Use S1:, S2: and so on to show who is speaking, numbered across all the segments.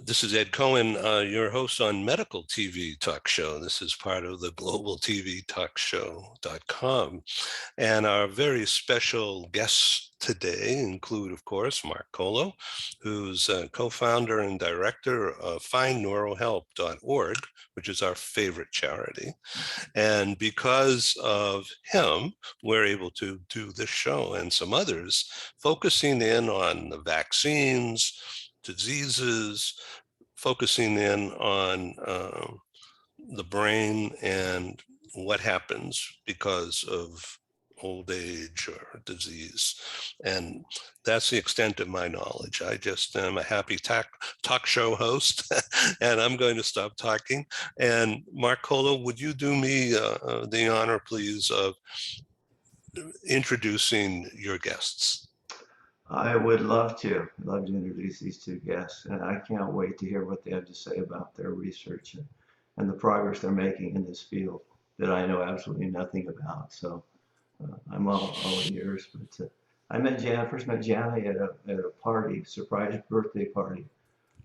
S1: This is Ed Cohen, your host on Medical TV Talk Show. This is part of the Global TV Talk Show.com. And our very special guests today include, of course, Mark Colo, who's co-founder and director of FindNeuroHelp.org, which is our favorite charity. And because of him, we're able to do this show and some others, focusing in on the vaccines, diseases, focusing in on the brain and what happens because of old age or disease. And that's the extent of my knowledge. I just am a happy talk show host, and I'm going to stop talking. And Mark Colo, would you do me the honor, please, of introducing your guests?
S2: I would love to introduce these two guests, and I can't wait to hear what they have to say about their research and the progress they're making in this field that I know absolutely nothing about. So I'm all ears. But I first met Jana at a party, surprise birthday party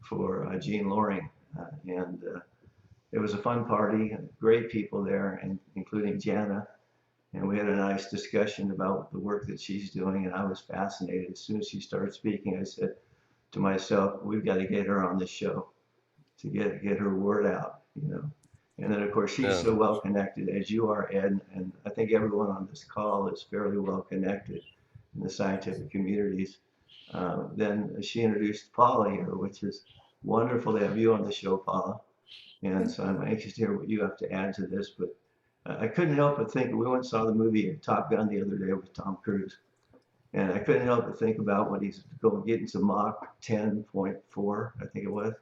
S2: for Jean Loring, and it was a fun party, great people there, and including Jana. And we had a nice discussion about the work that she's doing, and I was fascinated. As soon as she started speaking, I said to myself, we've got to get her on the show to get her word out, you know. And then, of course, she's so well connected as you are, Ed, and I think everyone on this call is fairly well connected in the scientific communities. Then she introduced Paula here, which is wonderful to have you on the show, Paula. And so I'm anxious to hear what you have to add to this, but I couldn't help but think, we went and saw the movie Top Gun the other day with Tom Cruise, and I couldn't help but think about when he's going getting to Mach 10.4, I think it was,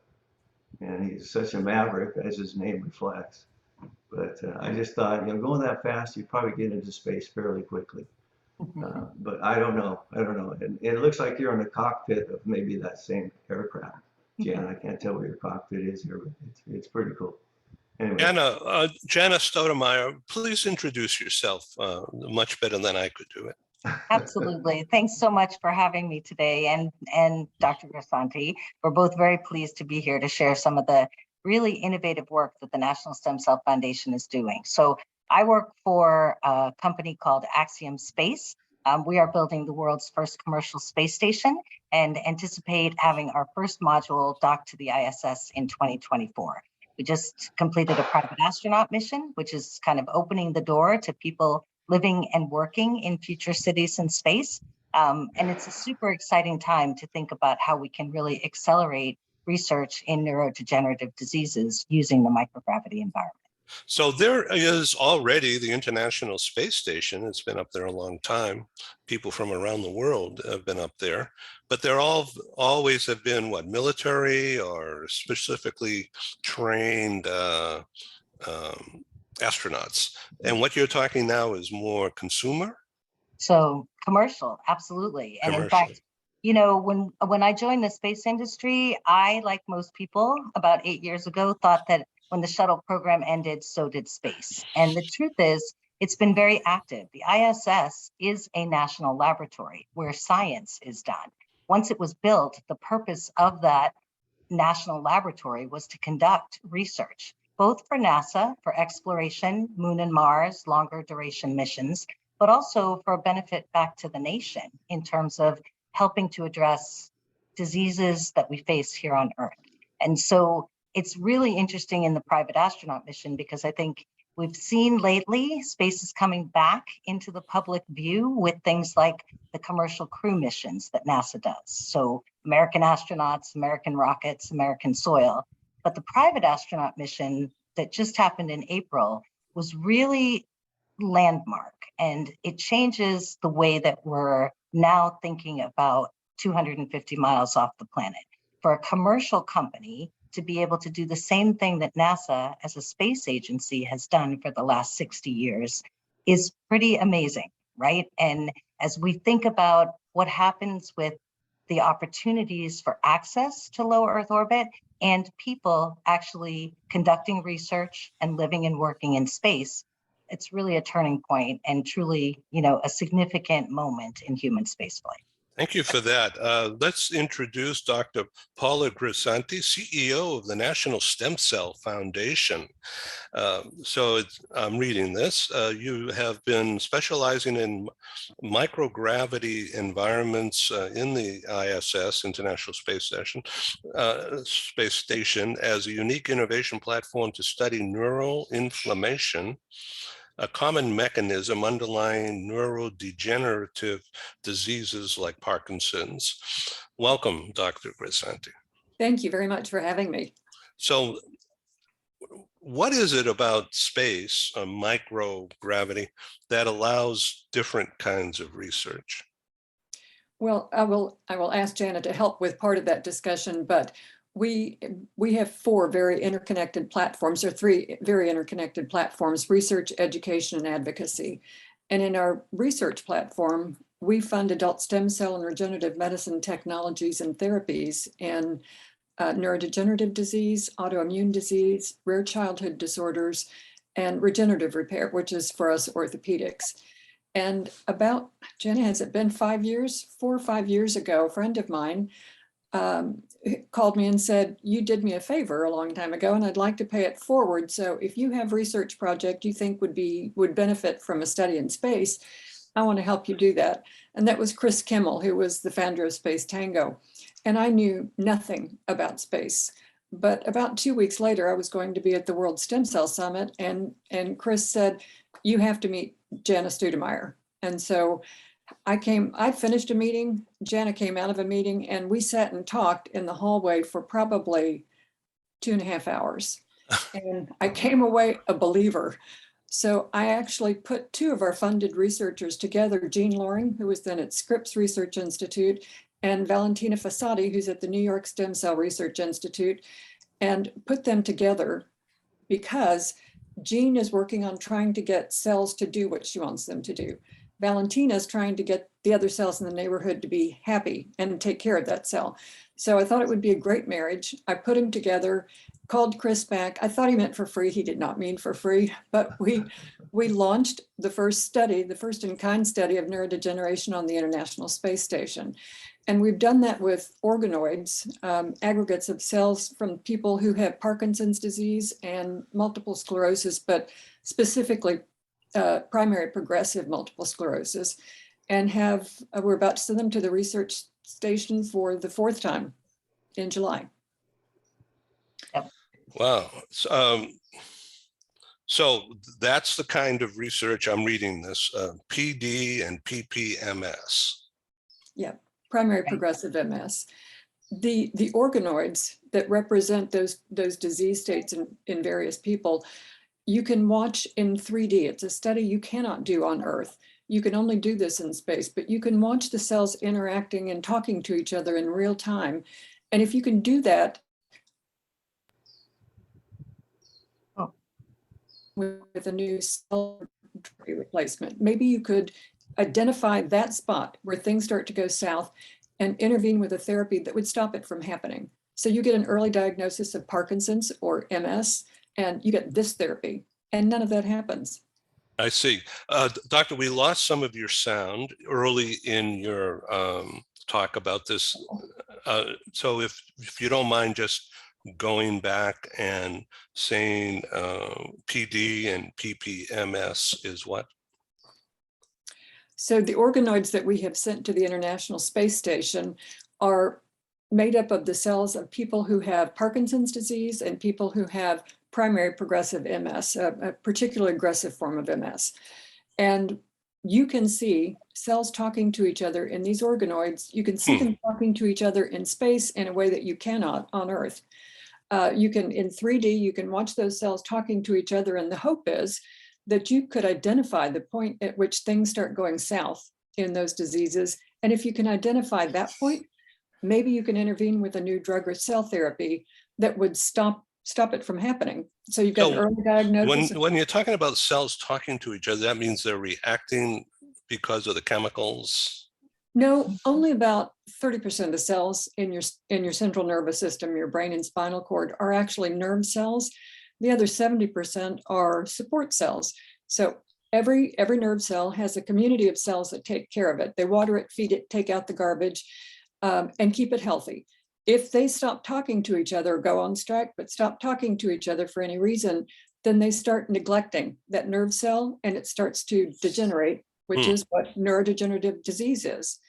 S2: and he's such a maverick, as his name reflects. But I just thought, going that fast, you'd probably get into space fairly quickly. But I don't know. And it looks like you're in the cockpit of maybe that same aircraft. Jan, I can't tell where your cockpit is here, but it's pretty cool. Anyway.
S1: Jana Stoudemire, please introduce yourself much better than I could do it.
S3: Absolutely. Thanks so much for having me today, and Dr. Grisanti. We're both very pleased to be here to share some of the really innovative work that the National Stem Cell Foundation is doing. So I work for a company called Axiom Space. We are building the world's first commercial space station and anticipate having our first module docked to the ISS in 2024. We just completed a private astronaut mission, which is kind of opening the door to people living and working in future cities in space. And it's a super exciting time to think about how we can really accelerate research in neurodegenerative diseases using the microgravity environment.
S1: So there is already the International Space Station. It's been up there a long time. People from around the world have been up there, but they're always have been what, military or specifically trained astronauts. And what you're talking now is more consumer?
S3: So commercial, absolutely. And in fact, when I joined the space industry, I, like most people, about 8 years ago, thought that when the shuttle program ended, so did space. And the truth is, it's been very active. The ISS is a national laboratory where science is done. Once it was built, the purpose of that national laboratory was to conduct research, both for NASA, for exploration, Moon and Mars, longer duration missions, but also for a benefit back to the nation in terms of helping to address diseases that we face here on Earth. And so it's really interesting in the private astronaut mission, because I think we've seen lately space is coming back into the public view with things like the commercial crew missions that NASA does. So American astronauts, American rockets, American soil. But the private astronaut mission that just happened in April was really landmark, and it changes the way that we're now thinking about 250 miles off the planet. For a commercial company to be able to do the same thing that NASA as a space agency has done for the last 60 years is pretty amazing, right? And as we think about what happens with the opportunities for access to low Earth orbit and people actually conducting research and living and working in space, it's really a turning point and truly, a significant moment in human spaceflight.
S1: Thank you for that. Let's introduce Dr. Paula Grisanti, CEO of the National Stem Cell Foundation. I'm reading this. You have been specializing in microgravity environments in the ISS, International Space Station, as a unique innovation platform to study neural inflammation, a common mechanism underlying neurodegenerative diseases like Parkinson's. Welcome, Dr. Grisanti.
S4: Thank you very much for having me.
S1: So what is it about space, microgravity, that allows different kinds of research?
S4: Well, I will ask Jana to help with part of that discussion, but we have four very interconnected platforms, or three very interconnected platforms: research, education, and advocacy. And in our research platform, we fund adult stem cell and regenerative medicine technologies and therapies in neurodegenerative disease, autoimmune disease, rare childhood disorders, and regenerative repair, which is for us orthopedics. And about, Jenna, has it been 5 years? 4 or 5 years ago, a friend of mine called me and said, you did me a favor a long time ago, and I'd like to pay it forward. So if you have research project you think would benefit from a study in space, I want to help you do that. And that was Chris Kimmel, who was the founder of Space Tango. And I knew nothing about space. But about 2 weeks later, I was going to be at the World Stem Cell Summit, and Chris said, you have to meet Jana Studemeyer. And so I finished a meeting, Jana came out of a meeting, and we sat and talked in the hallway for probably 2.5 hours. And I came away a believer. So I actually put two of our funded researchers together, Jean Loring, who was then at Scripps Research Institute, and Valentina Fossati, who's at the New York Stem Cell Research Institute, and put them together because Jean is working on trying to get cells to do what she wants them to do. Valentina is trying to get the other cells in the neighborhood to be happy and take care of that cell. So I thought it would be a great marriage. I put them together, called Chris back. I thought he meant for free. He did not mean for free, but we launched the first study, the first in kind study of neurodegeneration on the International Space Station. And we've done that with organoids, aggregates of cells from people who have Parkinson's disease and multiple sclerosis, but specifically primary progressive multiple sclerosis, and we're about to send them to the research station for the 4th time in July.
S1: Wow. So that's the kind of research I'm reading this, PD and PPMS.
S4: Yeah, primary progressive MS. The organoids that represent those disease states in various people, you can watch in 3D. It's a study you cannot do on Earth. You can only do this in space, but you can watch the cells interacting and talking to each other in real time. And if you can do that with a new cell replacement, maybe you could identify that spot where things start to go south and intervene with a therapy that would stop it from happening. So you get an early diagnosis of Parkinson's or MS, and you get this therapy, and none of that happens.
S1: I see. Doctor, we lost some of your sound early in your talk about this. So if you don't mind just going back and saying PD and PPMS is what?
S4: So the organoids that we have sent to the International Space Station are made up of the cells of people who have Parkinson's disease and people who have primary progressive MS, a particularly aggressive form of MS. And you can see cells talking to each other in these organoids. You can see them talking to each other in space in a way that you cannot on Earth. You can, in 3D, you can watch those cells talking to each other, and the hope is that you could identify the point at which things start going south in those diseases. And if you can identify that point, maybe you can intervene with a new drug or cell therapy that would stop it from happening. So you've got an early diagnosis.
S1: When you're talking about cells talking to each other, that means they're reacting because of the chemicals?
S4: No, only about 30% of the cells in your central nervous system, your brain and spinal cord, are actually nerve cells. The other 70% are support cells. So every nerve cell has a community of cells that take care of it. They water it, feed it, take out the garbage, and keep it healthy. If they stop talking to each other, go on strike, but stop talking to each other for any reason, then they start neglecting that nerve cell and it starts to degenerate, which is what neurodegenerative disease is.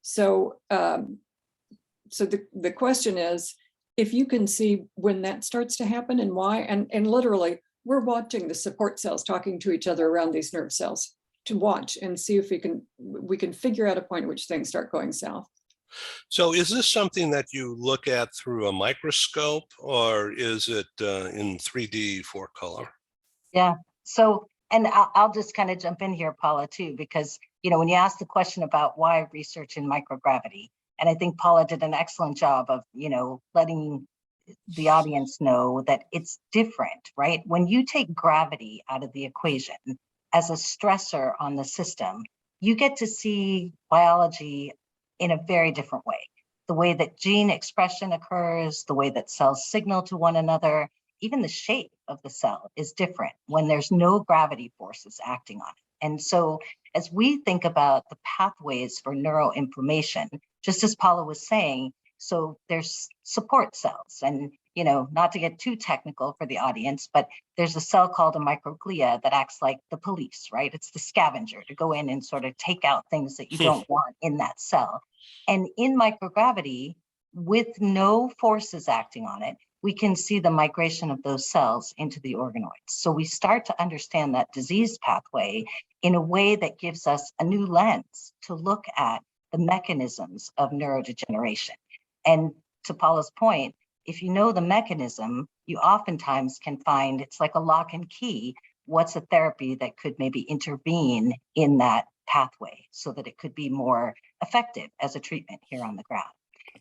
S4: So, so the question is, if you can see when that starts to happen and why, and literally, we're watching the support cells talking to each other around these nerve cells to watch and see if we can figure out a point at which things start going south.
S1: So is this something that you look at through a microscope, or is it in 3D 4-color?
S3: Yeah. So, and I'll just kind of jump in here, Paula, too, because, you know, when you asked the question about why research in microgravity, and I think Paula did an excellent job of, you know, letting the audience know that it's different, right? When you take gravity out of the equation as a stressor on the system, you get to see biology in a very different way. The way that gene expression occurs, the way that cells signal to one another, even the shape of the cell is different when there's no gravity forces acting on it. And so as we think about the pathways for neuroinflammation, just as Paula was saying, so there's support cells, and, you know, not to get too technical for the audience, but there's a cell called a microglia that acts like the police, right? It's the scavenger to go in and sort of take out things that you don't want in that cell. And in microgravity, with no forces acting on it, we can see the migration of those cells into the organoids. So we start to understand that disease pathway in a way that gives us a new lens to look at the mechanisms of neurodegeneration. And to Paula's point, if you know the mechanism, you oftentimes can find it's like a lock and key. What's a therapy that could maybe intervene in that pathway so that it could be more effective as a treatment here on the ground?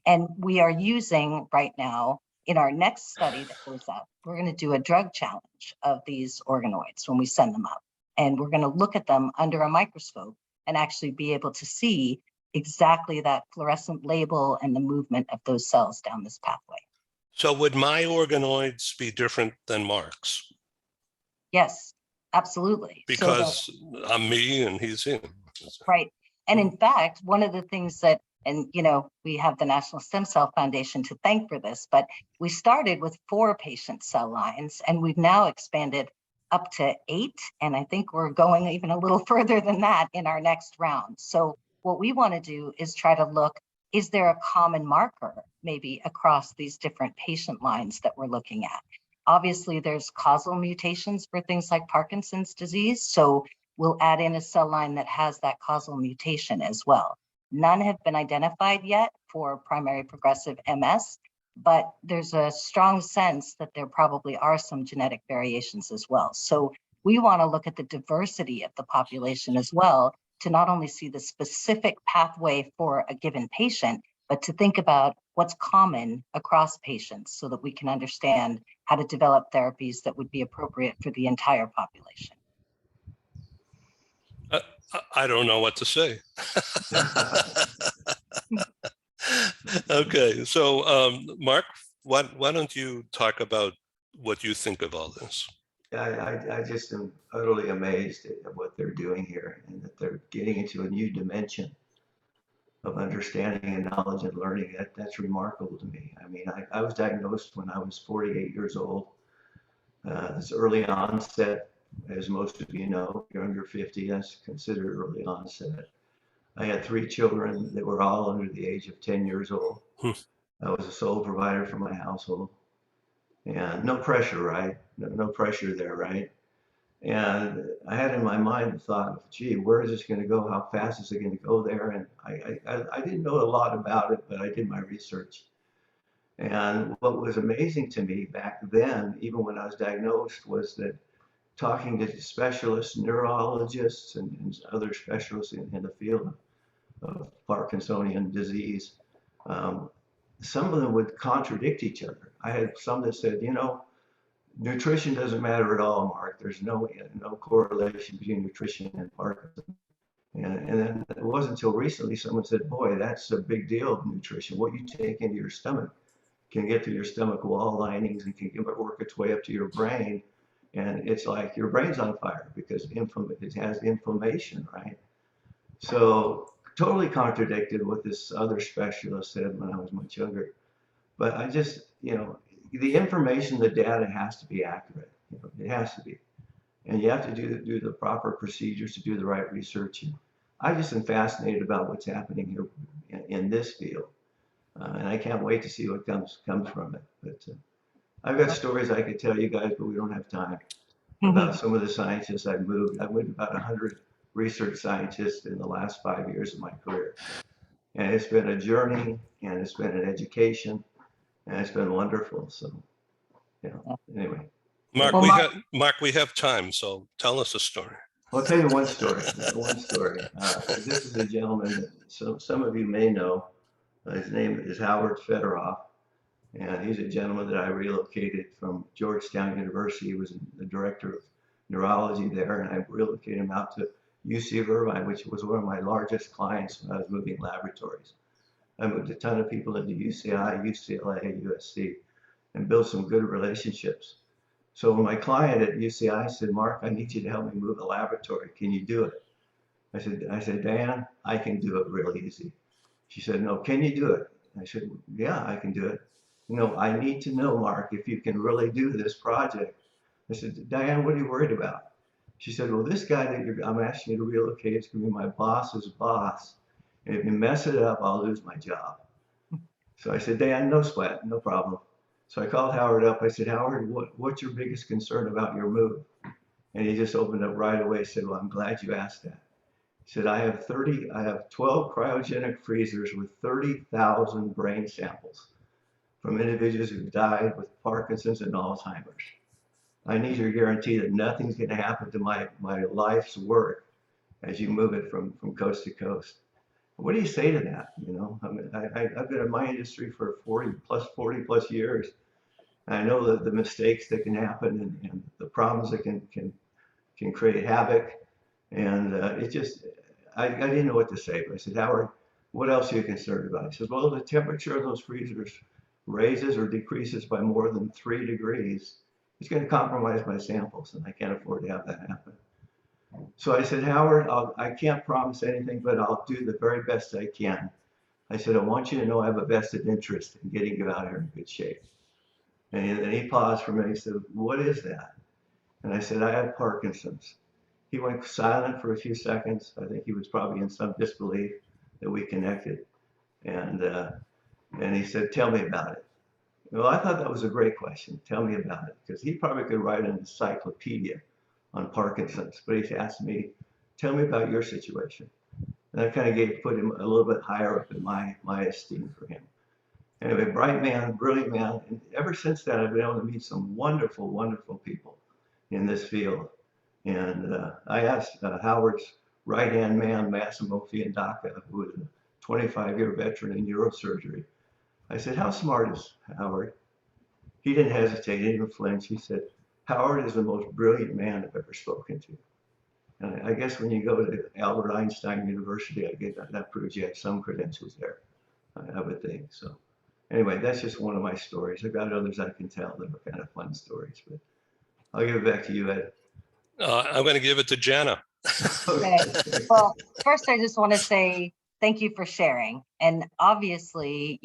S3: And we are using right now, in our next study that goes up, we're going to do a drug challenge of these organoids when we send them up. And we're going to look at them under a microscope and actually be able to see exactly that fluorescent label and the movement of those cells down this pathway.
S1: So would my organoids be different than Mark's?
S3: Yes, absolutely.
S1: Because I'm me and he's him.
S3: Right. And in fact, one of the things that, and you know, we have the National Stem Cell Foundation to thank for this, but we started with 4 patient cell lines and we've now expanded up to 8. And I think we're going even a little further than that in our next round. So what we want to do is try to look, is there a common marker maybe across these different patient lines that we're looking at? Obviously, there's causal mutations for things like Parkinson's disease. So we'll add in a cell line that has that causal mutation as well. None have been identified yet for primary progressive MS, but there's a strong sense that there probably are some genetic variations as well. So we want to look at the diversity of the population as well to not only see the specific pathway for a given patient, but to think about what's common across patients so that we can understand how to develop therapies that would be appropriate for the entire population.
S1: I don't know what to say. Okay, so Mark, why don't you talk about what you think of all this?
S2: I just am utterly amazed at what they're doing here and that they're getting into a new dimension of understanding and knowledge and learning. That's remarkable to me. I mean, I was diagnosed when I was 48 years old. It's early onset, as most of you know. If you're under 50, that's considered early onset. I had 3 children that were all under the age of 10 years old. I was a sole provider for my household. And no pressure, right? No pressure there, right? And I had in my mind the thought of, gee, where is this going to go? How fast is it going to go there? And I didn't know a lot about it, but I did my research. And what was amazing to me back then, even when I was diagnosed, was that talking to specialists, neurologists, and other specialists in the field of Parkinsonian disease, some of them would contradict each other. I had some that said, you know, nutrition doesn't matter at all, Mark. There's no correlation between nutrition and Parkinson's. And then it wasn't until recently someone said, boy, that's a big deal, nutrition. What you take into your stomach can get to your stomach wall linings and can work its way up to your brain And it's like your brain's on fire because it has inflammation, right? So totally contradicted what this other specialist said when I was much younger. But I just, the information, the data has to be accurate. It has to be. And you have to do the proper procedures to do the right research. And I just am fascinated about what's happening here in this field. And I can't wait to see what comes from it. But I've got stories I could tell you guys, but we don't have time, about some of the scientists I've moved. I've moved about 100 research scientists in the last 5 years of my career. And it's been a journey, and it's been an education, and it's been wonderful. So, anyway.
S1: Mark, we have time, so tell us a story.
S2: I'll tell you one story. This is a gentleman that some of you may know. His name is Howard Federoff, and he's a gentleman that I relocated from Georgetown University. He was the director of neurology there, and I relocated him out to UC Irvine, which was one of my largest clients when I was moving laboratories. I moved a ton of people into UCI, UCLA, USC, and built some good relationships. So when my client at UCI said, Mark, I need you to help me move a laboratory. Can you do it? I said, Dan, I can do it real easy. She said, no, can you do it? I said, yeah, I can do it. I need to know, Mark, if you can really do this project. I said, Diane, what are you worried about? She said, well, this guy that I'm asking you to relocate is going to be my boss's boss. And if you mess it up, I'll lose my job. So I said, Dan, no sweat, no problem. So I called Howard up. I said, Howard, what's your biggest concern about your move? And he just opened up right away and said, well, I'm glad you asked that. He said, I have 12 cryogenic freezers with 30,000 brain samples from individuals who've died with Parkinson's and Alzheimer's. I need your guarantee that nothing's going to happen to my life's work as you move it from coast to coast. What do you say to that? I've been in my industry for 40 plus years. And I know that the mistakes that can happen and the problems that can create havoc. And I didn't know what to say. But I said, Howard, what else are you concerned about? He says, well, the temperature of those freezers raises or decreases by more than 3 degrees. It's going to compromise my samples, and I can't afford to have that happen. So I said, Howard, I can't promise anything, but I'll do the very best I can. I said, I want you to know I have a vested interest in getting you out here in good shape. And then he paused for a minute. He said, what is that? And I said, I have Parkinson's. He went silent for a few seconds. I think he was probably in some disbelief that we connected. And he said, tell me about it. Well, I thought that was a great question. Tell me about it. Because he probably could write an encyclopedia on Parkinson's. But he asked me, tell me about your situation. And I kind of put him a little bit higher up in my esteem for him. Anyway, bright man, brilliant man. And ever since then, I've been able to meet some wonderful, wonderful people in this field. And I asked Howard's right-hand man, Massimo Fiandaca, who was a 25-year veteran in neurosurgery. I said, how smart is Howard? He didn't hesitate, he didn't flinch. He said, Howard is the most brilliant man I've ever spoken to. And I guess when you go to Albert Einstein University, I guess that proves you have some credentials there, I would think. So anyway, that's just one of my stories. I've got others I can tell that are kind of fun stories, but I'll give it back to you, Ed.
S1: I'm going to give it to Jana.
S3: Okay. Well, first, I just want to say thank you for sharing. And obviously,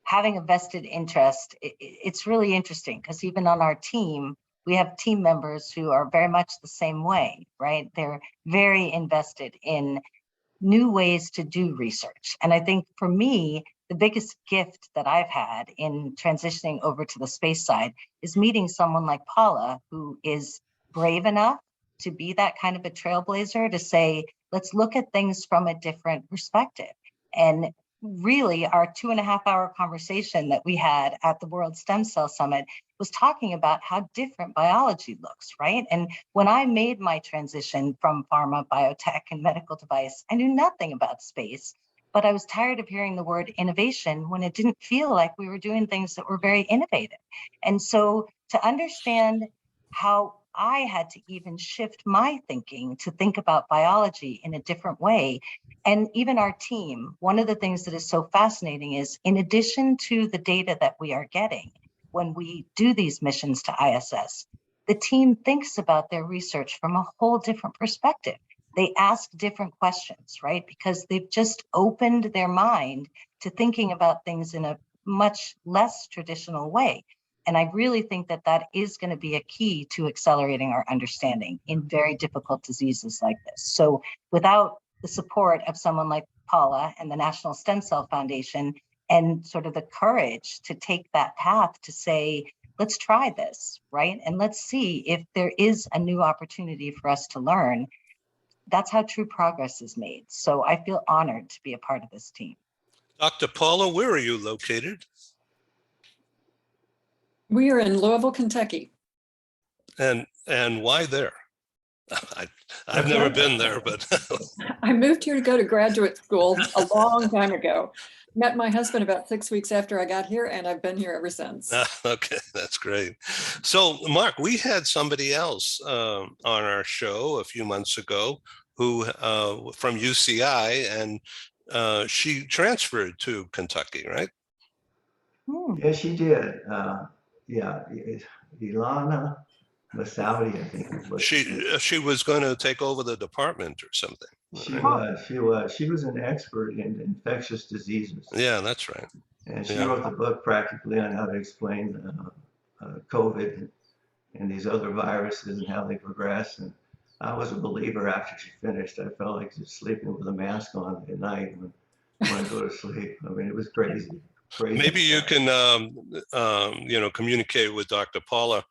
S3: having a vested interest, it's really interesting because even on our team, we have team members who are very much the same way, right? They're very invested in new ways to do research. And I think for me, the biggest gift that I've had in transitioning over to the space side is meeting someone like Paula, who is brave enough to be that kind of a trailblazer to say, let's look at things from a different perspective. And really, our 2.5-hour conversation that we had at the World Stem Cell Summit was talking about how different biology looks, right? And when I made my transition from pharma, biotech, and medical device, I knew nothing about space, but I was tired of hearing the word innovation when it didn't feel like we were doing things that were very innovative. And so to understand how I had to even shift my thinking to think about biology in a different way. And even our team, one of the things that is so fascinating is, in addition to the data that we are getting when we do these missions to ISS, the team thinks about their research from a whole different perspective. They ask different questions, right? Because they've just opened their mind to thinking about things in a much less traditional way. And I really think that that is going to be a key to accelerating our understanding in very difficult diseases like this. So without the support of someone like Paula and the National Stem Cell Foundation, and sort of the courage to take that path to say, let's try this, right? And let's see if there is a new opportunity for us to learn. That's how true progress is made. So I feel honored to be a part of this team.
S1: Dr. Paula, where are you located?
S4: We are in Louisville, Kentucky.
S1: And why there? I've never been there, but
S4: I moved here to go to graduate school a long time ago. Met my husband about 6 weeks after I got here, and I've been here ever since.
S1: Okay, that's great. So, Mark, we had somebody else on our show a few months ago who from UCI, and she transferred to Kentucky, right?
S2: Yeah, she did. Yeah, Ilana Masaudi, I think is what
S1: She was going to take over the department or something.
S2: She was an expert in infectious diseases.
S1: Yeah, that's right.
S2: And she wrote the book practically on how to explain COVID and these other viruses and how they progress. And I was a believer after she finished. I felt like just sleeping with a mask on at night when I go to sleep. I mean, it was crazy.
S1: Maybe you can, communicate with Dr. Paula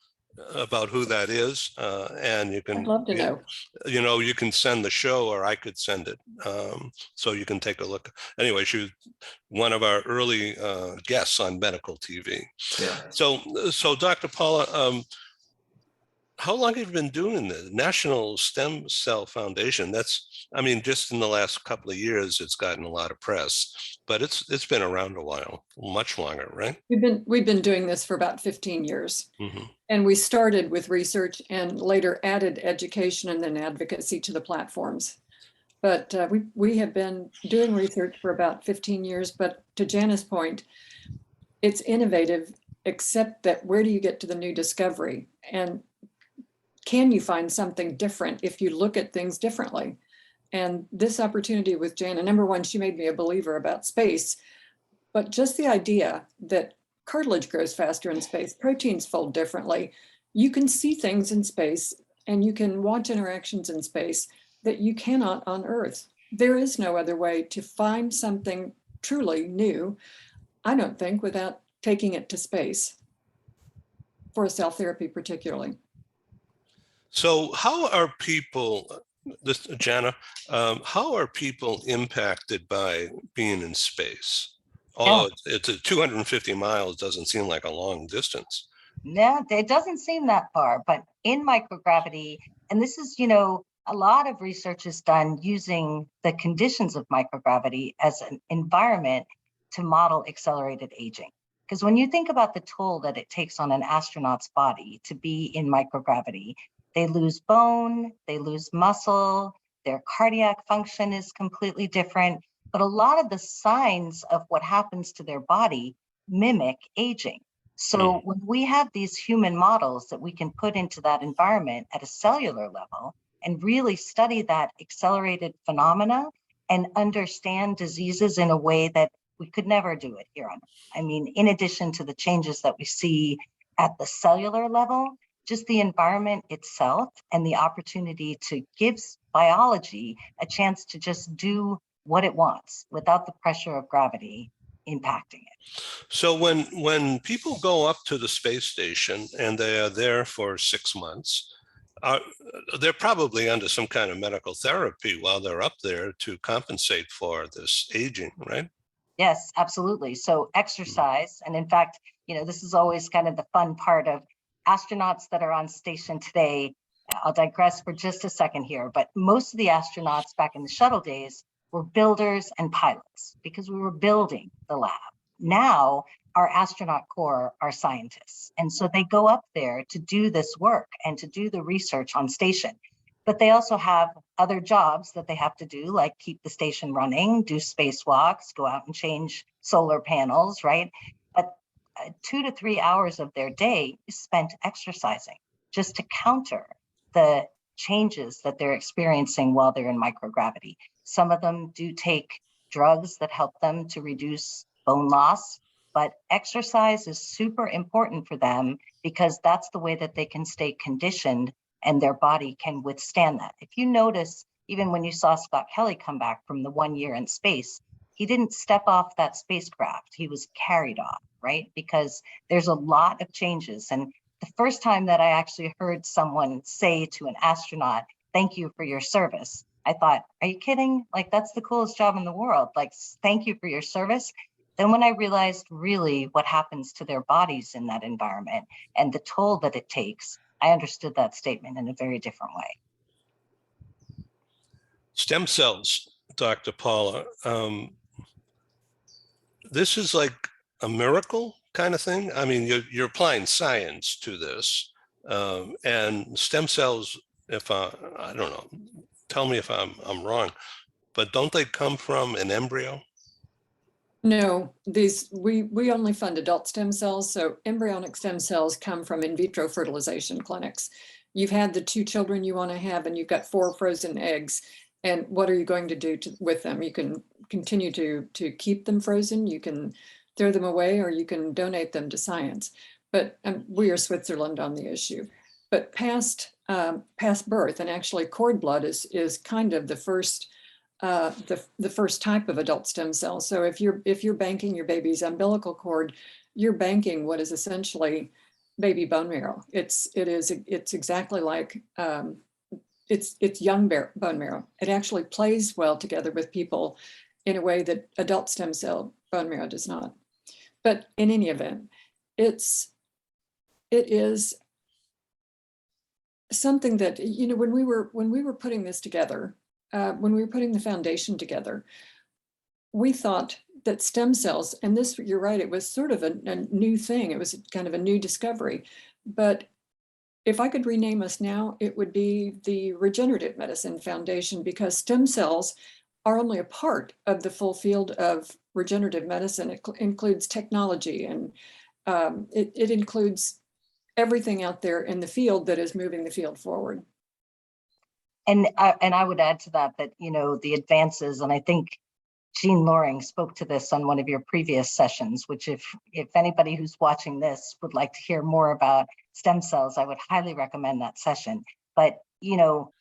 S1: about who that is, and you can.
S4: I'd love to know.
S1: You can send the show, or I could send it, so you can take a look. Anyway, she was one of our early guests on Medical TV.
S2: Yeah.
S1: So Dr. Paula, how long have you been doing the National Stem Cell Foundation? Just in the last couple of years, it's gotten a lot of press, but it's been around a while, much longer, right?
S4: We've been doing this for about 15 years.
S1: Mm-hmm.
S4: And we started with research and later added education and then advocacy to the platforms. But we have been doing research for about 15 years. But to Jana's point, it's innovative, except that where do you get to the new discovery? And can you find something different if you look at things differently? And this opportunity with Jana, number one, she made me a believer about space, but just the idea that cartilage grows faster in space, proteins fold differently. You can see things in space and you can watch interactions in space that you cannot on Earth. There is no other way to find something truly new, I don't think, without taking it to space, for cell therapy particularly.
S1: So how are people, Jana, how are people impacted by being in space? Although it's 250 miles, doesn't seem like a long distance.
S3: No, it doesn't seem that far, but in microgravity, and this is, a lot of research is done using the conditions of microgravity as an environment to model accelerated aging. Because when you think about the toll that it takes on an astronaut's body to be in microgravity, they lose bone, they lose muscle, their cardiac function is completely different. But a lot of the signs of what happens to their body mimic aging. So when we have these human models that we can put into that environment at a cellular level and really study that accelerated phenomena and understand diseases in a way that we could never do it here on Earth. I mean, in addition to the changes that we see at the cellular level, just the environment itself and the opportunity to give biology a chance to just do what it wants without the pressure of gravity impacting it.
S1: So when people go up to the space station and they are there for 6 months, they're probably under some kind of medical therapy while they're up there to compensate for this aging, right?
S3: Yes, absolutely. So exercise, and in fact, this is always kind of the fun part of astronauts that are on station today. I'll digress for just a second here, but most of the astronauts back in the shuttle days were builders and pilots because we were building the lab. Now, our astronaut corps are scientists. And so they go up there to do this work and to do the research on station. But they also have other jobs that they have to do, like keep the station running, do spacewalks, go out and change solar panels, right? But 2 to 3 hours of their day is spent exercising. just to counter the changes that they're experiencing while they're in microgravity. Some of them do take drugs that help them to reduce bone loss, but exercise is super important for them because that's the way that they can stay conditioned and their body can withstand that. If you notice, even when you saw Scott Kelly come back from the 1 year in space, he didn't step off that spacecraft, he was carried off, right? Because there's a lot of changes. And the first time that I actually heard someone say to an astronaut, "Thank you for your service," I thought, are you kidding? Like, that's the coolest job in the world. Like, thank you for your service. Then when I realized really what happens to their bodies in that environment and the toll that it takes, I understood that statement in a very different way.
S1: Stem cells, Dr. Paula. This is like a miracle kind of thing. I mean, you're applying science to this, and stem cells. If I don't know, tell me if I'm wrong, but don't they come from an embryo?
S4: No, we only fund adult stem cells. So embryonic stem cells come from in vitro fertilization clinics. You've had the 2 children you want to have, and you've got 4 frozen eggs. And what are you going to do with them? You can continue to keep them frozen. You can throw them away, or you can donate them to science. But we are Switzerland on the issue. But past birth, and actually cord blood is kind of the first type of adult stem cell. So if you're banking your baby's umbilical cord, you're banking what is essentially baby bone marrow. It's exactly like it's young bone marrow. It actually plays well together with people in a way that adult stem cell bone marrow does not. But in any event, it is something that, you know, when we were putting this together, when we were putting the foundation together, we thought that stem cells, and this, you're right, it was sort of a new thing. It was kind of a new discovery. But if I could rename us now, it would be the Regenerative Medicine Foundation, because stem cells are only a part of the full field of regenerative medicine. It includes technology, and it includes everything out there in the field that is moving the field forward.
S3: And I would add to that, you know, the advances, and I think Jean Loring spoke to this on one of your previous sessions, which if anybody who's watching this would like to hear more about stem cells, I would highly recommend that session. But, you know,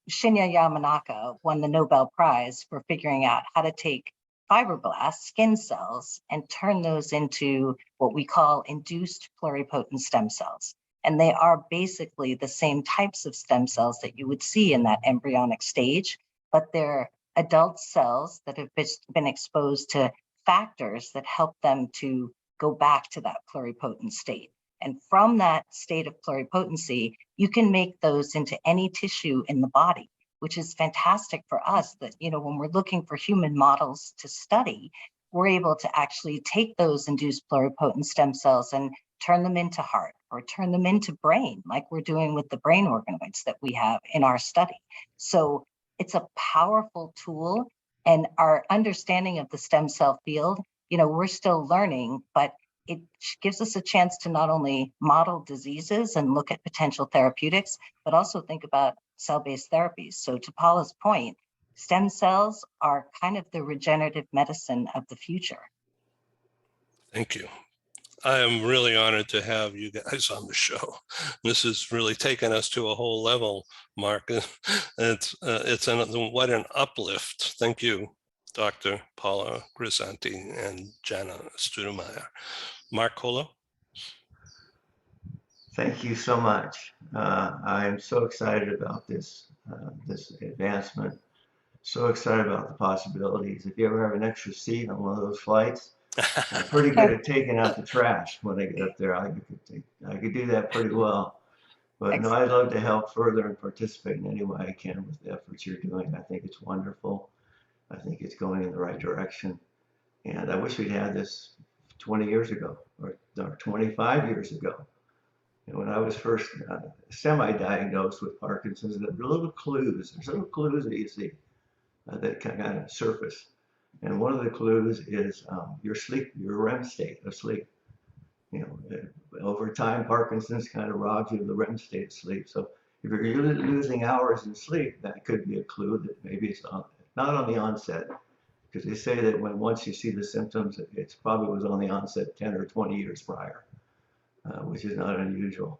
S3: Shinya Yamanaka won the Nobel Prize for figuring out how to take fibroblasts, skin cells, and turn those into what we call induced pluripotent stem cells. And they are basically the same types of stem cells that you would see in that embryonic stage, but they're adult cells that have been exposed to factors that help them to go back to that pluripotent state. And from that state of pluripotency, you can make those into any tissue in the body, which is fantastic for us that, you know, when we're looking for human models to study, we're able to actually take those induced pluripotent stem cells and turn them into heart or turn them into brain, like we're doing with the brain organoids that we have in our study. So it's a powerful tool, and our understanding of the stem cell field, you know, we're still learning, but it gives us a chance to not only model diseases and look at potential therapeutics, but also think about cell-based therapies. So to Paula's point, stem cells are kind of the regenerative medicine of the future.
S1: Thank you. I am really honored to have you guys on the show. This has really taken us to a whole level, Mark. What an uplift. Thank you, Dr. Paula Grisanti and Jana Studemeyer. Mark Colo.
S2: Thank you so much. I am so excited about this advancement. So excited about the possibilities. If you ever have an extra seat on one of those flights, I'm pretty good at taking out the trash when I get up there. I could do that pretty well. But no, I'd love to help further and participate in any way I can with the efforts you're doing. I think it's wonderful. I think it's going in the right direction. And I wish we'd had this 20 years ago or 25 years ago. And when I was first semi-diagnosed with Parkinson's, there's little clues that you see that kind of surface. And one of the clues is your sleep, your REM state of sleep. Over time, Parkinson's kind of robs you of the REM state of sleep. So if you're losing hours in sleep, that could be a clue that maybe it's not on the onset, because they say that once you see the symptoms, it probably was on the onset 10 or 20 years prior, which is not unusual.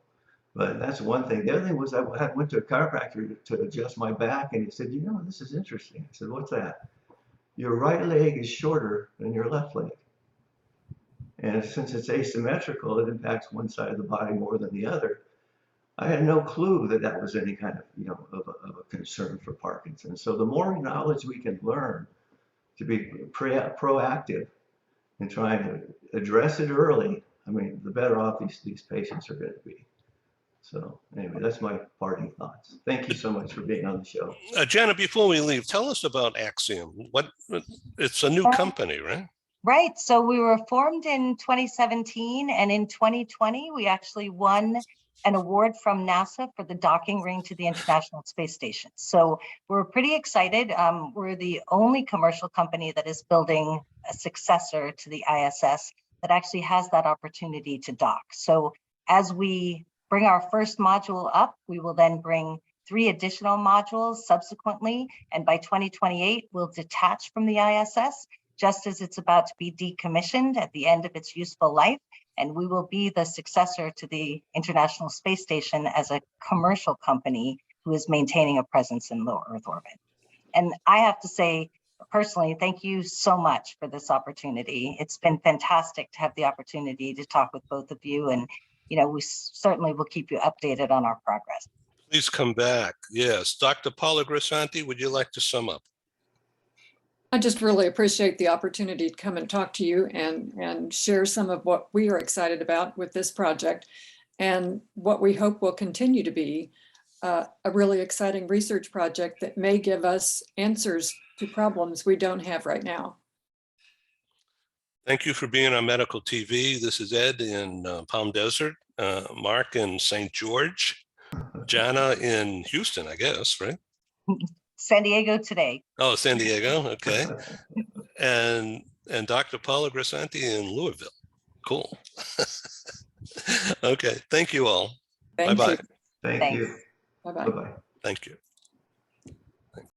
S2: But that's one thing. The other thing was I went to a chiropractor to adjust my back, and he said, this is interesting. I said, what's that? Your right leg is shorter than your left leg. And since it's asymmetrical, it impacts one side of the body more than the other. I had no clue that that was any kind of a concern for Parkinson's. So the more knowledge we can learn to be proactive and trying to address it early, the better off these patients are going to be. So anyway, that's my parting thoughts. Thank you so much for being on the show.
S1: Janet, before we leave, tell us about Axiom. It's a new company, right?
S3: Right. So we were formed in 2017, and in 2020, we actually won an award from NASA for the docking ring to the International Space Station. So we're pretty excited. We're the only commercial company that is building a successor to the ISS that actually has that opportunity to dock. So as we bring our first module up, we will then bring 3 additional modules subsequently. And by 2028, we'll detach from the ISS, just as it's about to be decommissioned at the end of its useful life. And we will be the successor to the International Space Station as a commercial company who is maintaining a presence in low Earth orbit. And I have to say, personally, thank you so much for this opportunity. It's been fantastic to have the opportunity to talk with both of you. And we certainly will keep you updated on our progress.
S1: Please come back. Yes. Dr. Paula Grisanti, would you like to sum up?
S4: I just really appreciate the opportunity to come and talk to you and share some of what we are excited about with this project and what we hope will continue to be a really exciting research project that may give us answers to problems we don't have right now.
S1: Thank you for being on Medical TV. This is Ed in Palm Desert, Mark in St. George, Jana in Houston, I guess, right?
S3: San Diego today.
S1: Oh, San Diego, okay. And Dr. Paula Grisanti in Louisville. Cool. Okay, thank you all.
S4: Thank
S1: Bye-bye.
S4: you.
S2: Thank
S3: Thanks.
S2: you.
S4: Bye-bye.
S2: Bye-bye.
S1: Thank you.